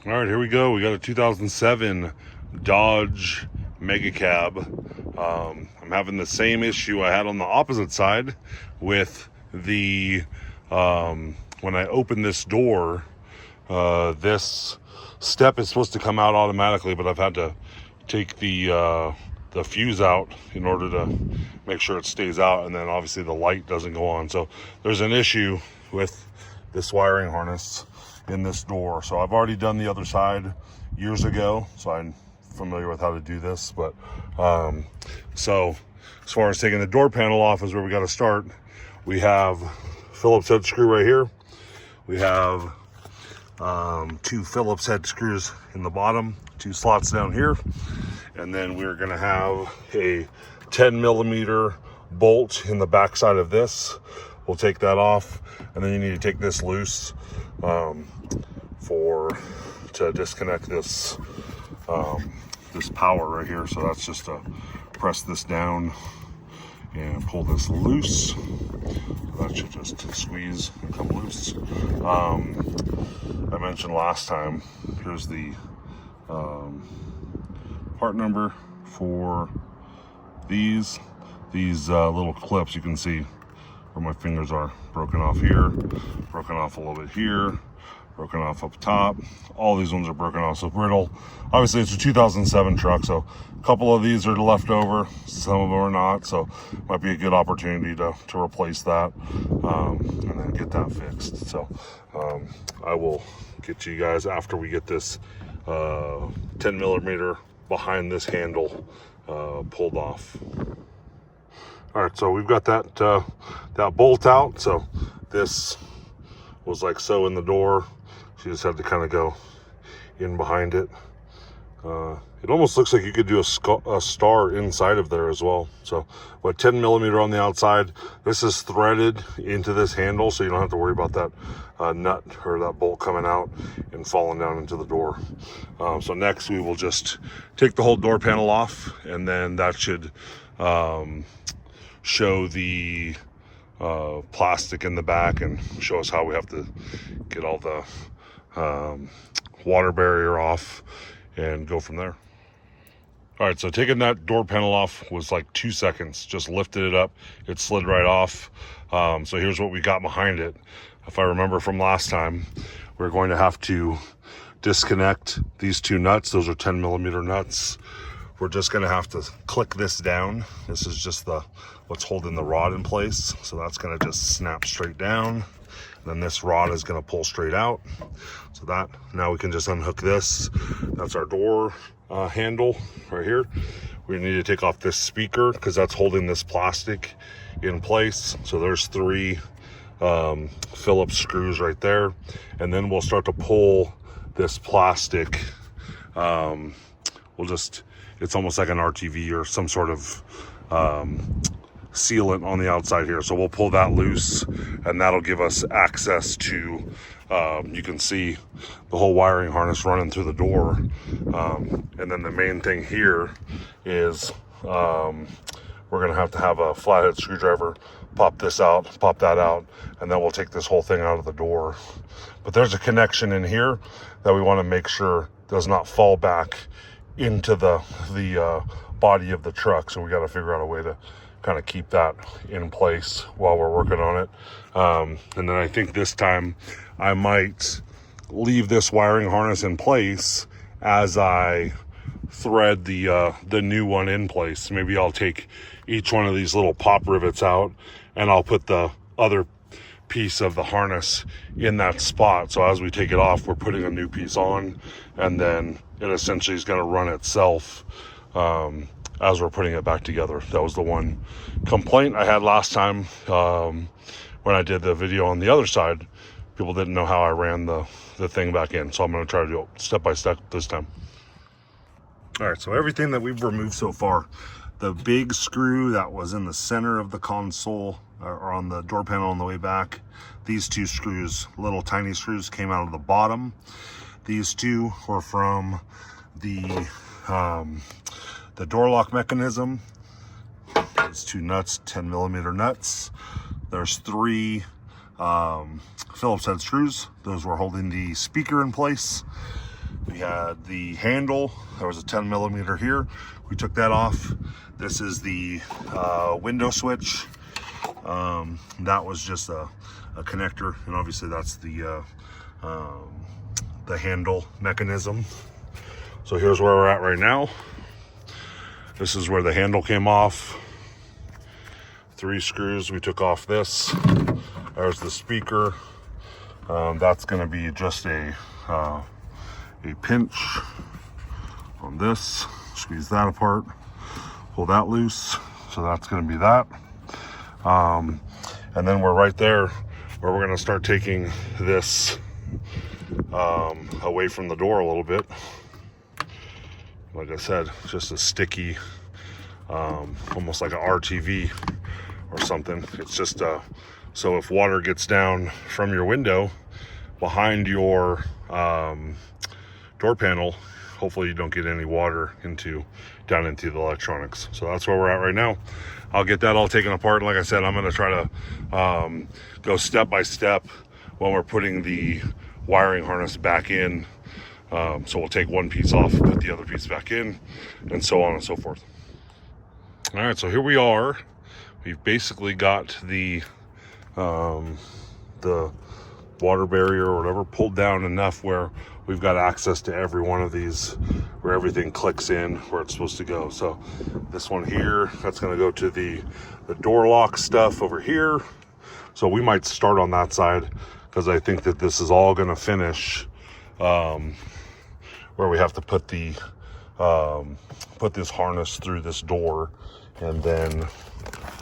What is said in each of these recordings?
All right, here we go. We got a 2007 Dodge Megacab. I'm having the same issue I had on the opposite side with the, when I open this door, this step is supposed to come out automatically, but I've had to take the fuse out in order to make sure it stays out, and then obviously the light doesn't go on. So there's an issue with this wiring harness in this door. So I've already done the other side years ago, so I'm familiar with how to do this. But so as far as taking the door panel off is where we got to start. We have Phillips head screw right here. We have two Phillips head screws in the bottom, two slots down here, and then we're going to have a 10mm bolt in the back side of this. We'll take that off, and then you need to take this loose to disconnect this this power right here. So that's just to press this down and pull this loose. That should just squeeze and come loose. I mentioned last time, here's the part number for these little clips. You can see where my fingers are broken off here, broken off a little bit here, broken off up top. All these ones are broken off, so brittle. Obviously it's a 2007 truck, so a couple of these are left over, some of them are not, so might be a good opportunity to replace that and then get that fixed. So I will get you guys after we get this 10mm behind this handle pulled off. All right, so we've got that bolt out. So this was like so in the door. She just had to kind of go in behind it. It almost looks like you could do a star inside of there as well. So what, 10mm on the outside. This is threaded into this handle, so you don't have to worry about that nut or that bolt coming out and falling down into the door. So next we will just take the whole door panel off, and then that should show the plastic in the back and show us how we have to get all the water barrier off and go from there. All right, so taking that door panel off was like 2 seconds. Just lifted it up, it slid right off. So here's what we got behind it. If I remember from last time, we're going to have to disconnect these two nuts. Those are 10mm nuts. We're just gonna have to click this down. This is just what's holding the rod in place. So that's gonna just snap straight down. Then this rod is gonna pull straight out. So that, now we can just unhook this. That's our door handle right here. We need to take off this speaker because that's holding this plastic in place. So there's 3 Phillips screws right there. And then we'll start to pull this plastic. It's almost like an RTV or some sort of sealant on the outside here. So we'll pull that loose, and that'll give us access to, you can see the whole wiring harness running through the door. And then the main thing here is we're gonna have to have a flathead screwdriver, pop this out, pop that out, and then we'll take this whole thing out of the door. But there's a connection in here that we wanna make sure does not fall back into the body of the truck. So we got to figure out a way to kind of keep that in place while we're working on it. And then I think this time I might leave this wiring harness in place as I thread the new one in place. Maybe I'll take each one of these little pop rivets out, and I'll put the other piece of the harness in that spot. So as we take it off, we're putting a new piece on, and then it essentially is going to run itself as we're putting it back together. That was the one complaint I had last time when I did the video on the other side. People didn't know how I ran the thing back in, so I'm going to try to do it step by step this time. All right, so everything that we've removed so far, the big screw that was in the center of the console or on the door panel on the way back, these 2 screws, little tiny screws, came out of the bottom. These 2 were from the door lock mechanism. These 2 nuts, 10mm nuts. There's 3 Phillips head screws. Those were holding the speaker in place. We had the handle. There was a 10 millimeter here. We took that off. This is the window switch. That was just a connector, and obviously that's the handle mechanism. So here's where we're at right now. This is where the handle came off. 3 screws. We took off this. There's the speaker. That's going to be just a pinch on this. Squeeze that apart. Pull that loose. So that's going to be that. And then we're right there where we're going to start taking this away from the door a little bit. Like I said, just a sticky, almost like an RTV or something. It's just so if water gets down from your window behind your door panel, hopefully you don't get any water down into the electronics. So that's where we're at right now. I'll get that all taken apart. Like I said, I'm going to try to go step by step when we're putting the wiring harness back in. So we'll take one piece off, put the other piece back in, and so on and so forth. All right, so here we are. We've basically got the water barrier or whatever pulled down enough where we've got access to every one of these, where everything clicks in where it's supposed to go. So this one here, that's going to go to the door lock stuff over here. So we might start on that side, because I think that this is all going to finish where we have to put the put this harness through this door, and then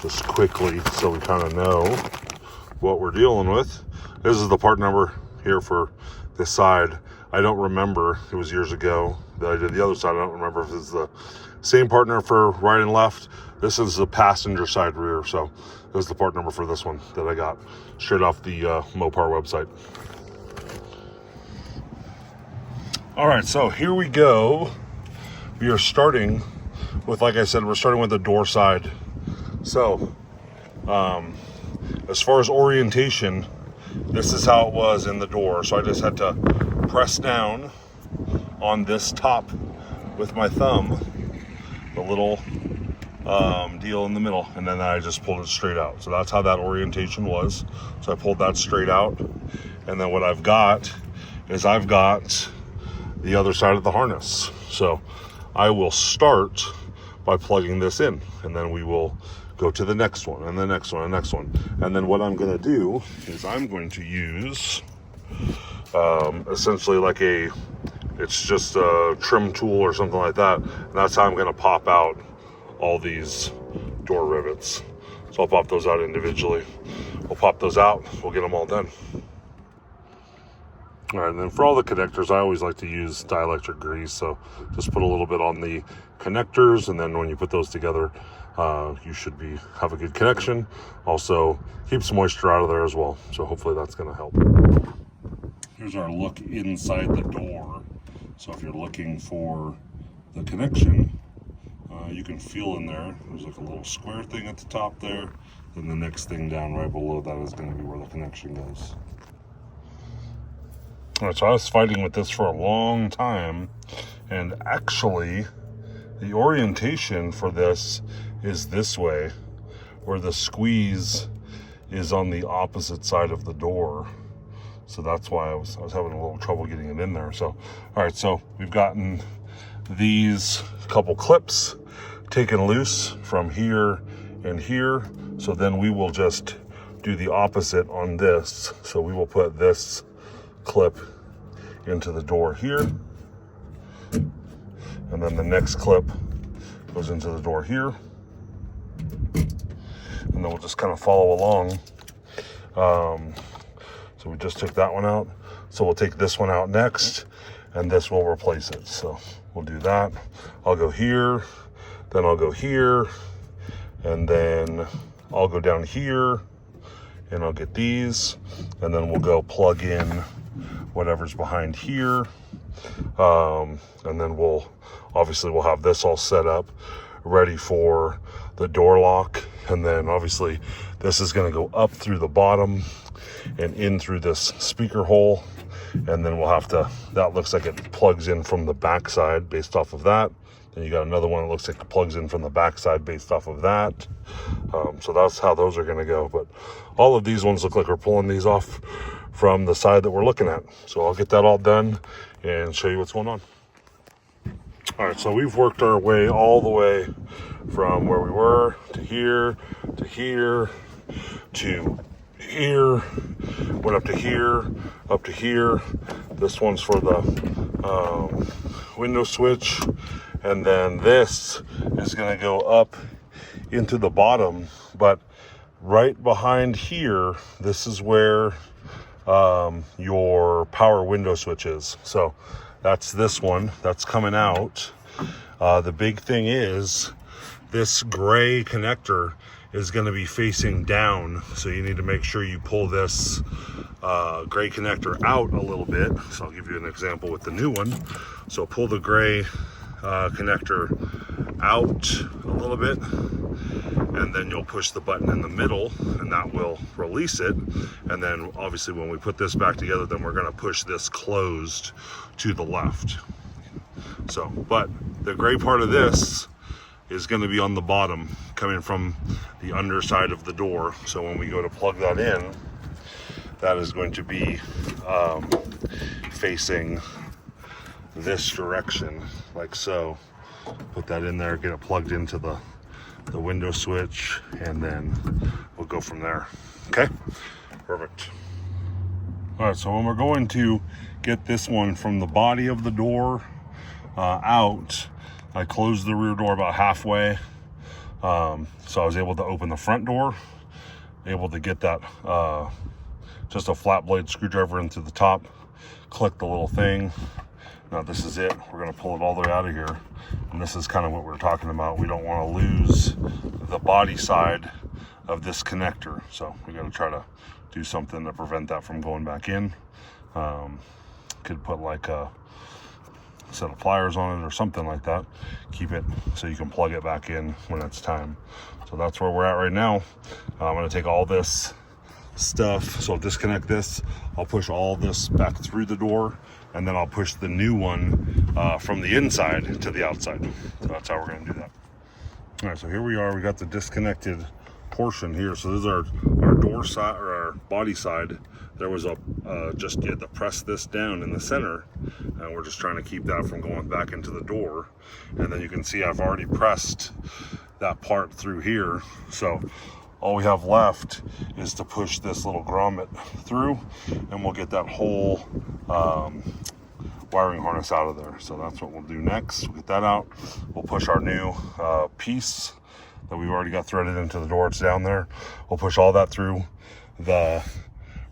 just quickly, so we kind of know what we're dealing with. This is the part number here for this side. I don't remember, it was years ago that I did the other side. I don't remember if it's the same partner for right and left. This is the passenger side rear, so this is the part number for this one that I got straight off the Mopar website. All right, so here we go. We are starting with, like I said, we're starting with the door side. So as far as orientation, this is how it was in the door. So I just had to press down on this top with my thumb, the little deal in the middle, and then I just pulled it straight out. So that's how that orientation was. So I pulled that straight out, and then what I've got is I've got the other side of the harness. So I will start by plugging this in, and then we will go to the next one and the next one and the next one. And then what I'm going to do is I'm going to use essentially like it's just a trim tool or something like that. And that's how I'm going to pop out all these door rivets. So I'll pop those out individually. We'll pop those out. We'll get them all done. All right, and then for all the connectors, I always like to use dielectric grease. So just put a little bit on the connectors, and then when you put those together, you should have a good connection. Also, keeps moisture out of there as well. So hopefully that's going to help. Here's our look inside the door. So if you're looking for the connection, you can feel in there. There's like a little square thing at the top there. Then the next thing down right below that is going to be where the connection goes. All right, so I was fighting with this for a long time, and actually the orientation for this is this way, where the squeeze is on the opposite side of the door. So that's why I was having a little trouble getting it in there. So, all right, so we've gotten these couple clips taken loose from here and here. So then we will just do the opposite on this. So we will put this clip into the door here, and then the next clip goes into the door here, and then we'll just kind of follow along. So we just took that one out, so we'll take this one out next, and this will replace it. So we'll do that. I'll go here, then I'll go here, and then I'll go down here, and I'll get these, and then we'll go plug in whatever's behind here, and then we'll have this all set up ready for the door lock. And then obviously this is going to go up through the bottom and in through this speaker hole, And then we'll have to, that looks like it plugs in from the backside based off of that. Then you got another one that looks like it plugs in from the backside based off of that. So that's how those are going to go. But all of these ones look like we're pulling these off from the side that we're looking at. So I'll get that all done and show you what's going on. All right, so we've worked our way all the way from where we were to here, to here, to here, went up to here, up to here. This one's for the window switch. And then this is going to go up into the bottom, but right behind here, this is where your power window switch is. So that's this one that's coming out. The big thing is this gray connector is going to be facing down. So you need to make sure you pull this gray connector out a little bit. So I'll give you an example with the new one. So pull the gray connector out a little bit, and then you'll push the button in the middle, and that will release it. And then obviously when we put this back together, then we're going to push this closed to the left. So, but the gray part of this is going to be on the bottom, coming from the underside of the door. So when we go to plug that in, that is going to be facing this direction, like so. Put that in there, get it plugged into the window switch, and then we'll go from there. Okay, perfect. All right, so when we're going to get this one from the body of the door out, I closed the rear door about halfway, so I was able to open the front door, able to get that just a flat blade screwdriver into the top, click the little thing. Now this is it. We're going to pull it all the way out of here. And this is kind of what we're talking about. We don't want to lose the body side of this connector. So we got to try to do something to prevent that from going back in. Could put like a set of pliers on it or something like that. Keep it so you can plug it back in when it's time. So that's where we're at right now. I'm going to take all this stuff. So I'll disconnect this. I'll push all this back through the door, and then I'll push the new one from the inside to the outside. So that's how we're going to do that. All right, so here we are. We got the disconnected portion here. So this is our door side, or our body side. There was a just, you had to press this down in the center, and we're just trying to keep that from going back into the door. And then you can see I've already pressed that part through here. So all we have left is to push this little grommet through, and we'll get that whole wiring harness out of there. So that's what we'll do next. We'll get that out. We'll push our new piece that we've already got threaded into the door. It's down there. We'll push all that through the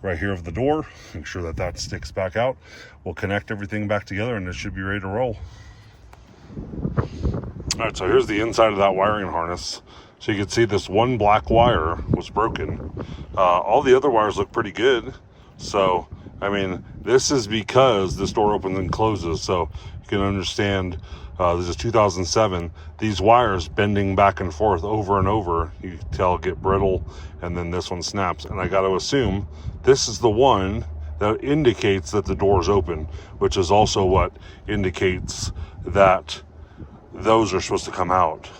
right here of the door, make sure that that sticks back out. We'll connect everything back together, and it should be ready to roll. All right, so here's the inside of that wiring harness. So you can see this one black wire was broken. All the other wires look pretty good. So, I mean, this is because this door opens and closes. So you can understand, this is 2007. These wires bending back and forth over and over, you can tell get brittle, and then this one snaps. And I got to assume this is the one that indicates that the door is open, which is also what indicates that those are supposed to come out.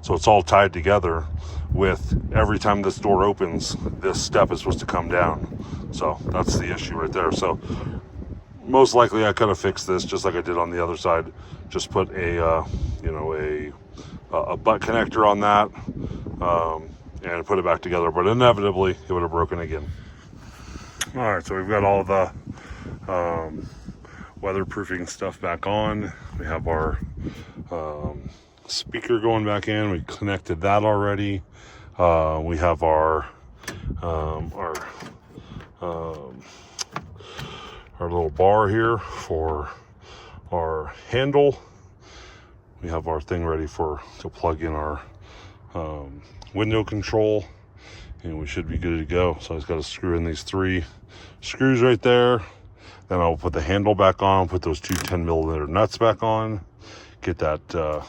So it's all tied together with every time this door opens, this step is supposed to come down. So that's the issue right there. So most likely I could have fixed this just like I did on the other side. Just put a butt connector on that and put it back together. But inevitably it would have broken again. All right, so we've got all the weatherproofing stuff back on. We have our speaker going back in. We connected that already. We have our little bar here for our handle. We have our thing ready to plug in our window control, and we should be good to go. So I just got to screw in these 3 screws right there. Then I'll put the handle back on, put those 2 10mm nuts back on, get that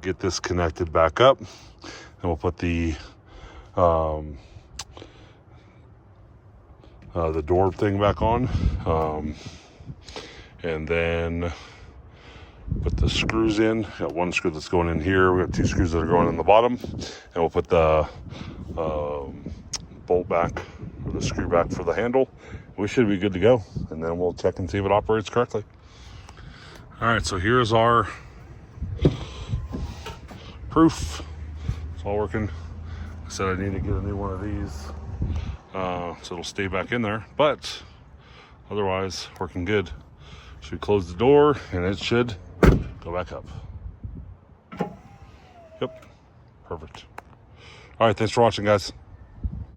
get this connected back up, and we'll put the the door thing back on, and then put the screws in. Got one screw that's going in here. We got 2 screws that are going in the bottom, and we'll put the bolt back, or the screw back for the handle. We should be good to go, and then we'll check and see if it operates correctly. All right, so here's our proof. It's all working. I said I need to get a new one of these, so it'll stay back in there, but otherwise working good. So we close the door and it should go back up. Yep, perfect. All right, thanks for watching, guys.